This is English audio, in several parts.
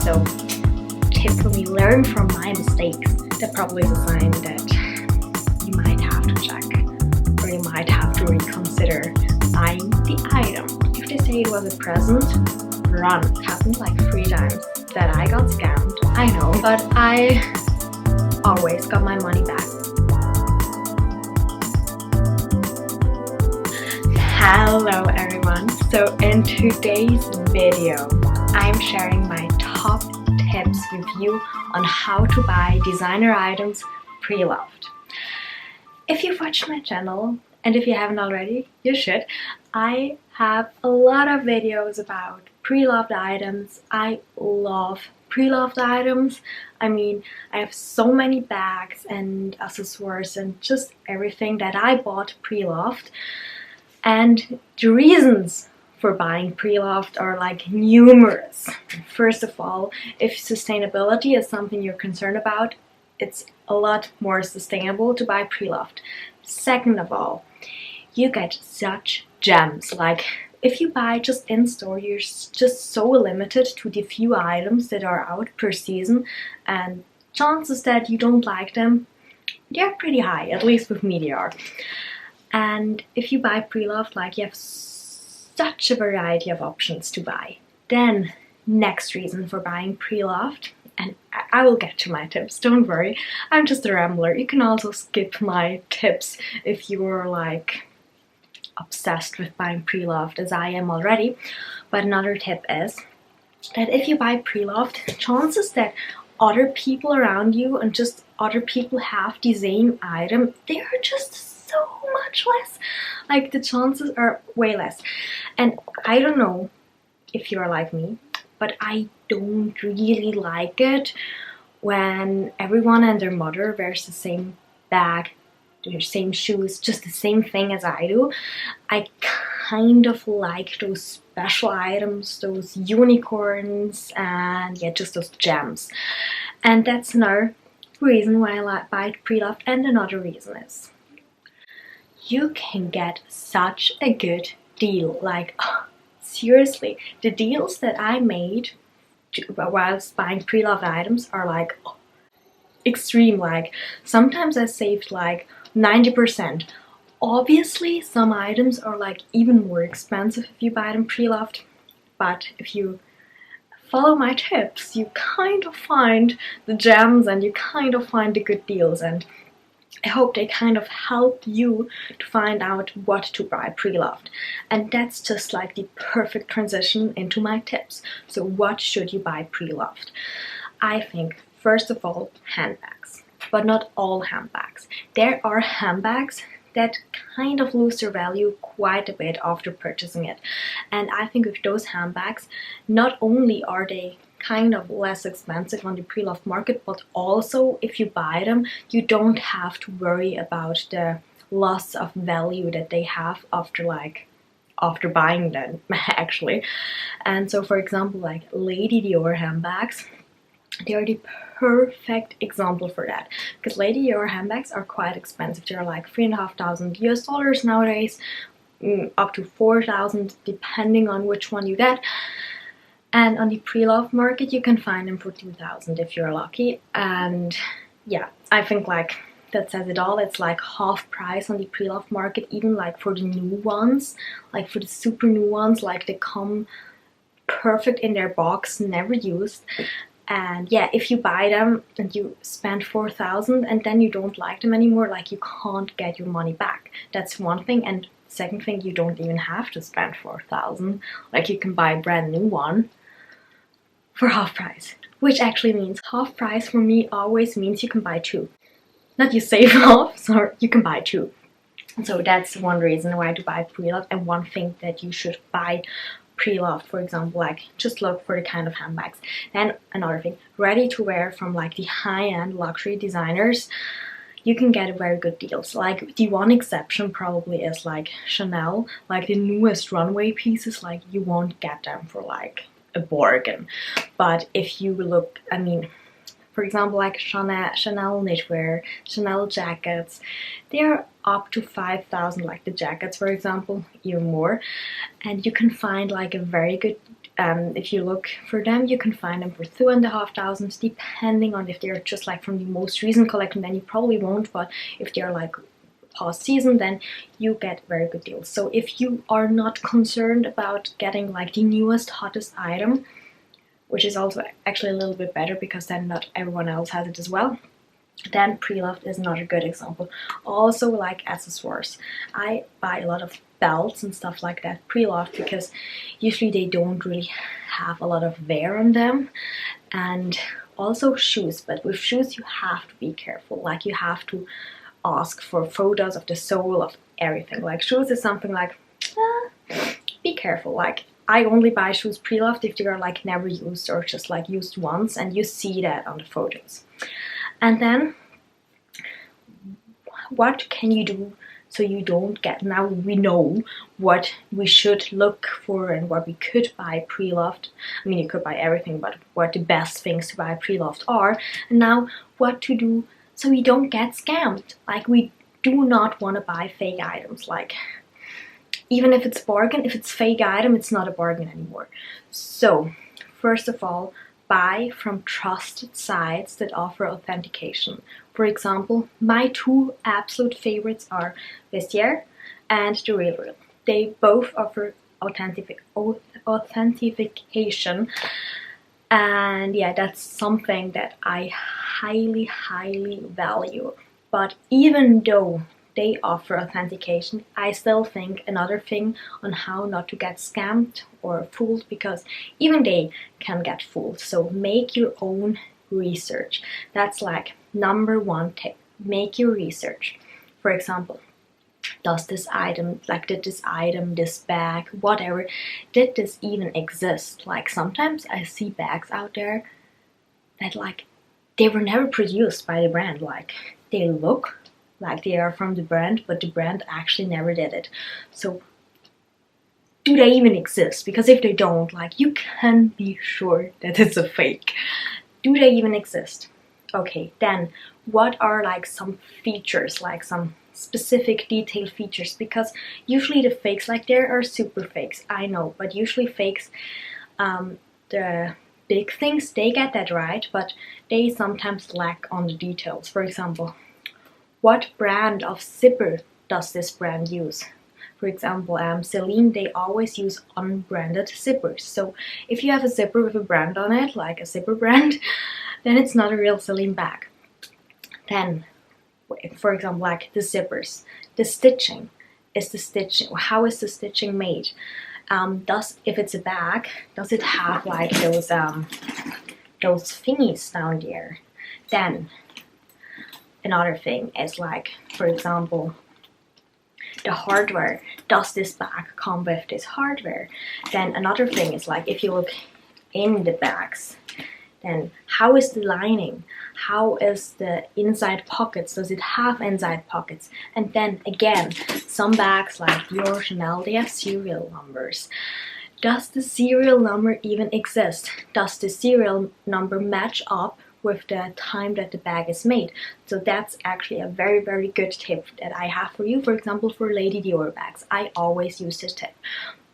So tip for me, learn from my mistakes. That probably is a sign that you might have to check, or you might have to reconsider buying the item. If they say it was a present, run. It happened like 3 times that I got scammed, I know, but I always got my money back. Hello everyone, so in today's video I'm sharing my top tips with you on how to buy designer items pre-loved. If you've watched my channel, and if you haven't already, you should, I have a lot of videos about pre-loved items. I love pre-loved items. I mean, I have so many bags and accessories and just everything that I bought pre-loved. And the reasons for buying pre-loved are like numerous. First of all, if sustainability is something you're concerned about, it's a lot more sustainable to buy pre-loved. Second of all, you get such gems. Like if you buy just in store, you're just so limited to the few items that are out per season, and chances that you don't like them, they're pretty high, at least with me they are. And if you buy pre-loved, like you have such a variety of options to buy. Then next reason for buying pre-loved, and I will get to my tips, don't worry, I'm just a rambler. You can also skip my tips if you're like obsessed with buying pre-loved as I am already. But another tip is that if you buy pre-loved, chances that other people around you and just other people have the same item, they are just so much less. Like the chances are way less. And I don't know if you're like me, but I don't really like it when everyone and their mother wears the same bag, the same shoes, just the same thing as I do. I kind of like those special items, those unicorns, and yeah, just those gems. And that's another reason why I buy pre-loved. And another reason is you can get such a good deal. Like, oh, seriously, the deals that I made whilst buying pre-loved items are like extreme. Like sometimes I saved like 90%. Obviously some items are like even more expensive if you buy them pre-loved, but if you follow my tips, you kind of find the gems and you kind of find the good deals, and I hope they kind of help you to find out what to buy pre-loved. And that's just like the perfect transition into my tips. So what should you buy pre-loved? I think first of all, handbags, but not all handbags. There are handbags that kind of lose their value quite a bit after purchasing it. And I think with those handbags, not only are they kind of less expensive on the pre-loved market, but also if you buy them, you don't have to worry about the loss of value that they have after buying them actually. And so for example, like Lady Dior handbags, they are the perfect example for that, because Lady Dior handbags are quite expensive. They're like $3,500 US nowadays, up to 4,000 depending on which one you get. And on the pre-loved market, you can find them for 2,000 if you're lucky. And yeah, I think like that says it all. It's like half price on the pre-loved market, even like for the new ones, like for the super new ones, like they come perfect in their box, never used. And yeah, if you buy them and you spend 4,000 and then you don't like them anymore, like you can't get your money back. That's one thing. And second thing, you don't even have to spend 4,000. Like you can buy a brand new one for half price, which actually means half price for me always means you can buy 2. Not you save half, so you can buy 2. So that's one reason why to buy pre-loved, and one thing that you should buy pre-loved, for example, like just look for the kind of handbags. Then another thing, ready to wear from like the high-end luxury designers, you can get very good deals. Like the one exception probably is like Chanel, like the newest runway pieces, like you won't get them for like a bargain. But if you look, I mean, for example, like Chanel knitwear, Chanel jackets, they're up to 5,000, like the jackets, for example, even more. And you can find like a very good If you look for them, you can find them for 2,500, depending on if they're just like from the most recent collection, then you probably won't, but if they're like past season, then you get very good deals. So if you are not concerned about getting like the newest, hottest item, which is also actually a little bit better because then not everyone else has it as well, then preloved is not a good example. Also, like accessories, I buy a lot of belts and stuff like that preloved because usually they don't really have a lot of wear on them, and also shoes. But with shoes you have to be careful, like you have to ask for photos of the sole of everything. Like shoes is something like be careful. Like I only buy shoes preloved if they are like never used or just like used once, and you see that on the photos. And then what can you do so you don't get, now we know what we should look for and what we could buy preloved. I mean, you could buy everything, but what the best things to buy preloved are. And now what to do so we don't get scammed. Like we do not want to buy fake items. Like even if it's bargain, if it's fake item, it's not a bargain anymore. So first of all, buy from trusted sites that offer authentication. For example, my two absolute favorites are Vestiaire and The Real. They both offer authentication, and yeah, that's something that I highly value. But even though they offer authentication, I still think another thing on how not to get scammed or fooled, because even they can get fooled. So make your own research. That's like number one tip. Make your research. For example, does this item, like did this item, this bag, whatever, did this even exist? Like sometimes I see bags out there that like they were never produced by the brand. Like they look like they are from the brand, but the brand actually never did it. So do they even exist? Because if they don't, like you can be sure that it's a fake. Do they even exist? Okay, then what are like some features, like some specific detailed features? Because usually the fakes, like there are super fakes, I know, but usually fakes, the big things, they get that right, but they sometimes lack on the details. For example, what brand of zipper does this brand use? For example, Celine, they always use unbranded zippers. So if you have a zipper with a brand on it, like a zipper brand, then it's not a real Celine bag. Then, for example, like the zippers, the stitching. How is the stitching made? If it's a bag, does it have like those thingies down there? Then another thing is like, for example, the hardware. Does this bag come with this hardware? Then another thing is like, if you look in the bags, then how is the lining? How is the inside pockets? Does it have inside pockets? And then again, some bags like Dior, Chanel, they have serial numbers. Does the serial number even exist? Does the serial number match up with the time that the bag is made? So that's actually a very good tip that I have for you. For example, for Lady Dior bags, I always use this tip.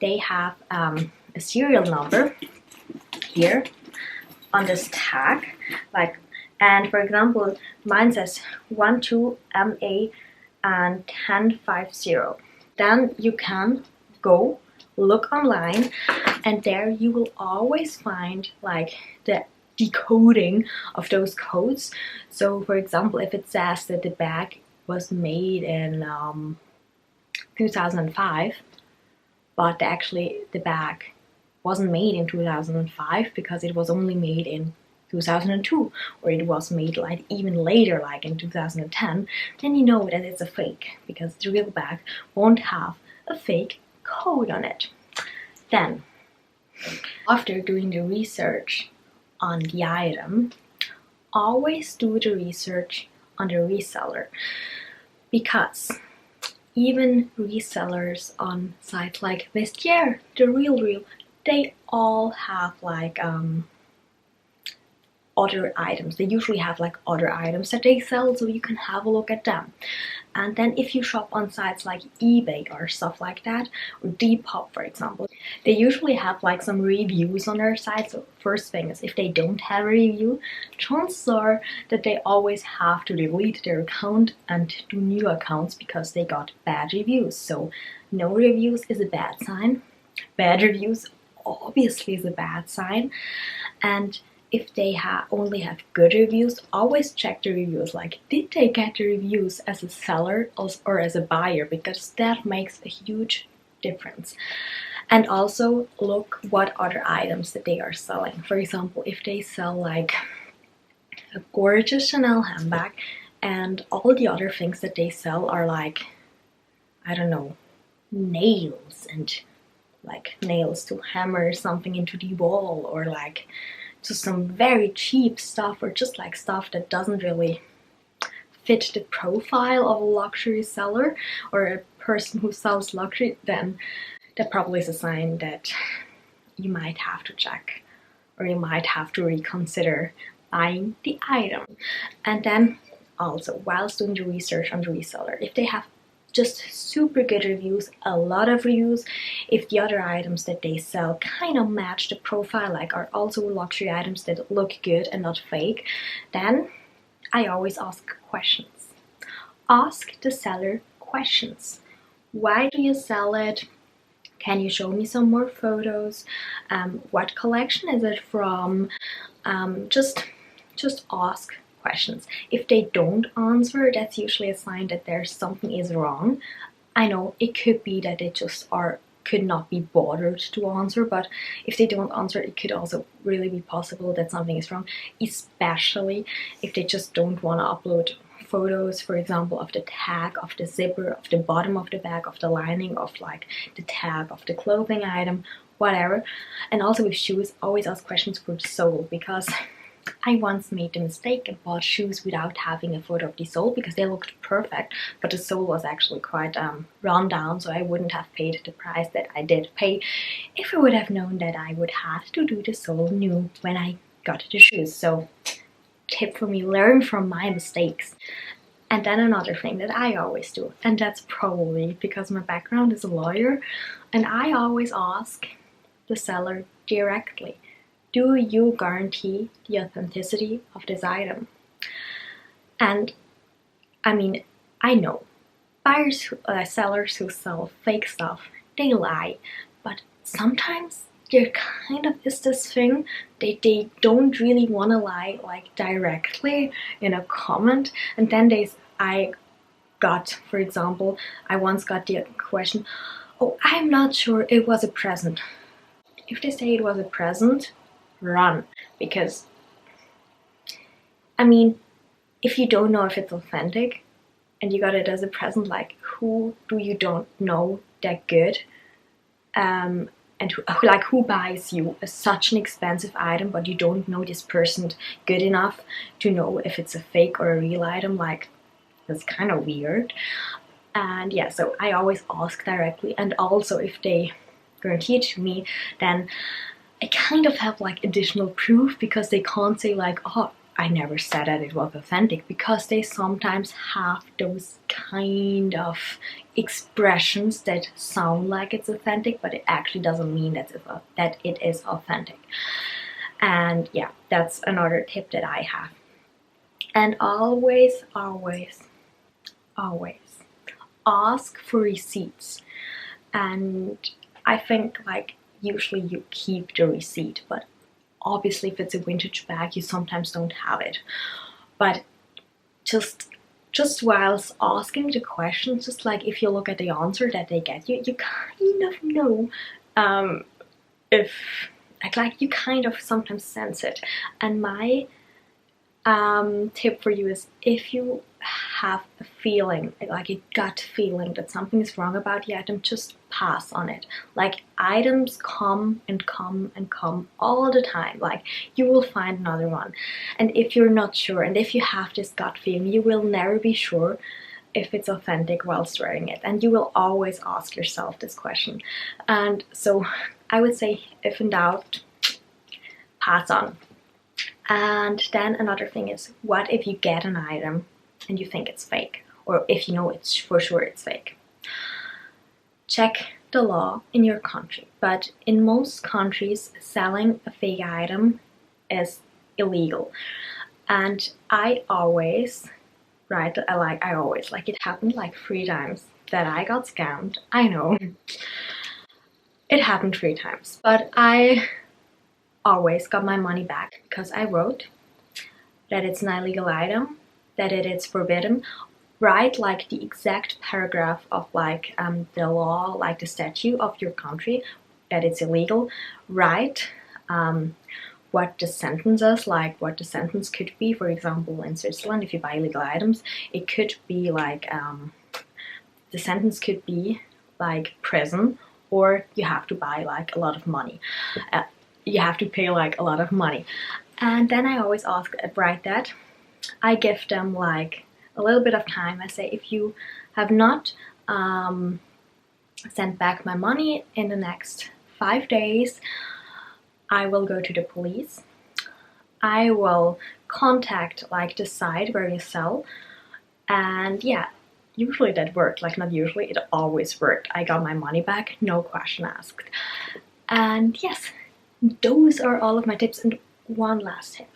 They have a serial number here on this tag, like, and for example, mine says 12MA and 1050. Then you can go look online, and there you will always find like the decoding of those codes. So for example, if it says that the bag was made in 2005, but actually the bag wasn't made in 2005 because it was only made in 2002, or it was made like even later, like in 2010, then you know that it's a fake, because the real bag won't have a fake code on it. Then, after doing the research on the item, always do the research on the reseller, because even resellers on sites like Vestiaire, The Real, they all have like other items. They usually have like other items that they sell, so you can have a look at them. And then if you shop on sites like eBay or stuff like that, or Depop for example, they usually have like some reviews on their site. So first thing is, if they don't have a review, chances are that they always have to delete their account and do new accounts because they got bad reviews. So no reviews is a bad sign. Bad reviews obviously is a bad sign. And if they only have good reviews, always check the reviews. Like, did they get the reviews as a seller or as a buyer? Because that makes a huge difference. And also look what other items that they are selling. For example, if they sell like a gorgeous Chanel handbag and all the other things that they sell are like, I don't know, nails, and like nails to hammer something into the wall, or like just some very cheap stuff, or just like stuff that doesn't really fit the profile of a luxury seller or a person who sells luxury, then that probably is a sign that you might have to check, or you might have to reconsider buying the item. And then also, whilst doing the research on the reseller, if they have just super good reviews, a lot of reviews, if the other items that they sell kind of match the profile, like are also luxury items that look good and not fake, then I always ask questions. Ask the seller questions. Why do you sell it? Can you show me some more photos? What collection is it from? Just ask questions. If they don't answer, that's usually a sign that there's something is wrong. I know it could be that they just could not be bothered to answer, but if they don't answer, it could also really be possible that something is wrong, especially if they just don't want to upload photos, for example, of the tag, of the zipper, of the bottom of the bag, of the lining, of like the tag of the clothing item, whatever. And also with shoes, always ask questions for the sole, because I once made the mistake and bought shoes without having a photo of the sole because they looked perfect, but the sole was actually quite run down, so I wouldn't have paid the price that I did pay if I would have known that I would have to do the sole new when I got the shoes. So tip for me, learn from my mistakes. And then another thing that I always do, and that's probably because my background is a lawyer, and I always ask the seller directly, do you guarantee the authenticity of this item? And I mean, I know sellers who sell fake stuff, they lie, but sometimes there kind of is this thing they don't really want to lie like directly in a comment, and then for example, I once got the question, oh, I'm not sure, it was a present. If they say it was a present, run, because I mean, if you don't know if it's authentic and you got it as a present, like who do you don't know that good, and who buys you such an expensive item but you don't know this person good enough to know if it's a fake or a real item? Like, that's kind of weird. And yeah, so I always ask directly, and also if they guarantee it to me, then I kind of have like additional proof, because they can't say like, oh, I never said that it was authentic, because they sometimes have those kind of expressions that sound like it's authentic, but it actually doesn't mean that it is authentic. And yeah, that's another tip that I have. And always ask for receipts. And I think like usually you keep the receipt, but obviously if it's a vintage bag you sometimes don't have it. But just whilst asking the questions, just like if you look at the answer that they get, you kind of know if like you kind of sometimes sense it. And my tip for you is, if you have a feeling, like a gut feeling that something is wrong about the item, just pass on it. Like, items come and come and come all the time. Like, you will find another one. And if you're not sure, and if you have this gut feeling, you will never be sure if it's authentic whilst wearing it. And you will always ask yourself this question. And so I would say, if in doubt, pass on. And then another thing is, what if you get an item and you think it's fake, or if you know it's for sure it's fake? Check the law in your country, but in most countries selling a fake item is illegal. And I always, it happened like 3 times that I got scammed. I know it happened 3 times, but I always got my money back because I wrote that it's an illegal item, that it is forbidden. Write like the exact paragraph of like the law, like the statute of your country, that it's illegal. Write what the sentence is, like what the sentence could be. For example, in Switzerland, if you buy illegal items, it could be like the sentence could be like prison, or you have to buy like a lot of money. You have to pay like a lot of money. And then I always ask, write that. I give them like a little bit of time. I say, if you have not sent back my money in the next 5 days, I will go to the police. I will contact like the site where you sell. And yeah, usually that worked. Like, not usually, it always worked. I got my money back, no question asked. And yes, those are all of my tips. And one last tip.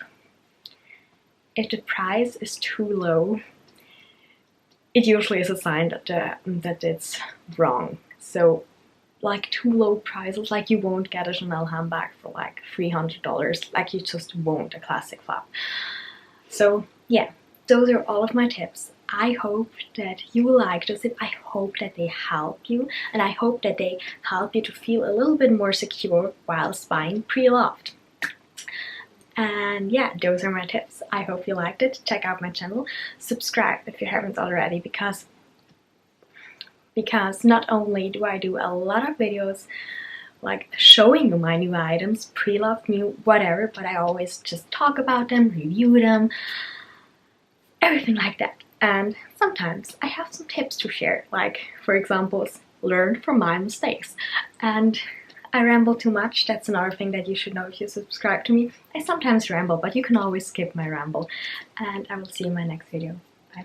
If the price is too low, it usually is a sign that it's wrong. So like too low prices, like you won't get a Chanel handbag for like $300, like you just won't, a classic flap. So yeah, those are all of my tips. I hope that you like those tips. I hope that they help you, and I hope that they help you to feel a little bit more secure whilst buying pre-loved. And yeah, those are my tips. I hope you liked it. Check out my channel. Subscribe if you haven't already, because not only do I do a lot of videos like showing you my new items, pre-loved, new, whatever, but I always just talk about them, review them, everything like that. And sometimes I have some tips to share, like for example, learn from my mistakes. And I ramble too much. That's another thing that you should know if you subscribe to me. I sometimes ramble, but you can always skip my ramble. And I will see you in my next video.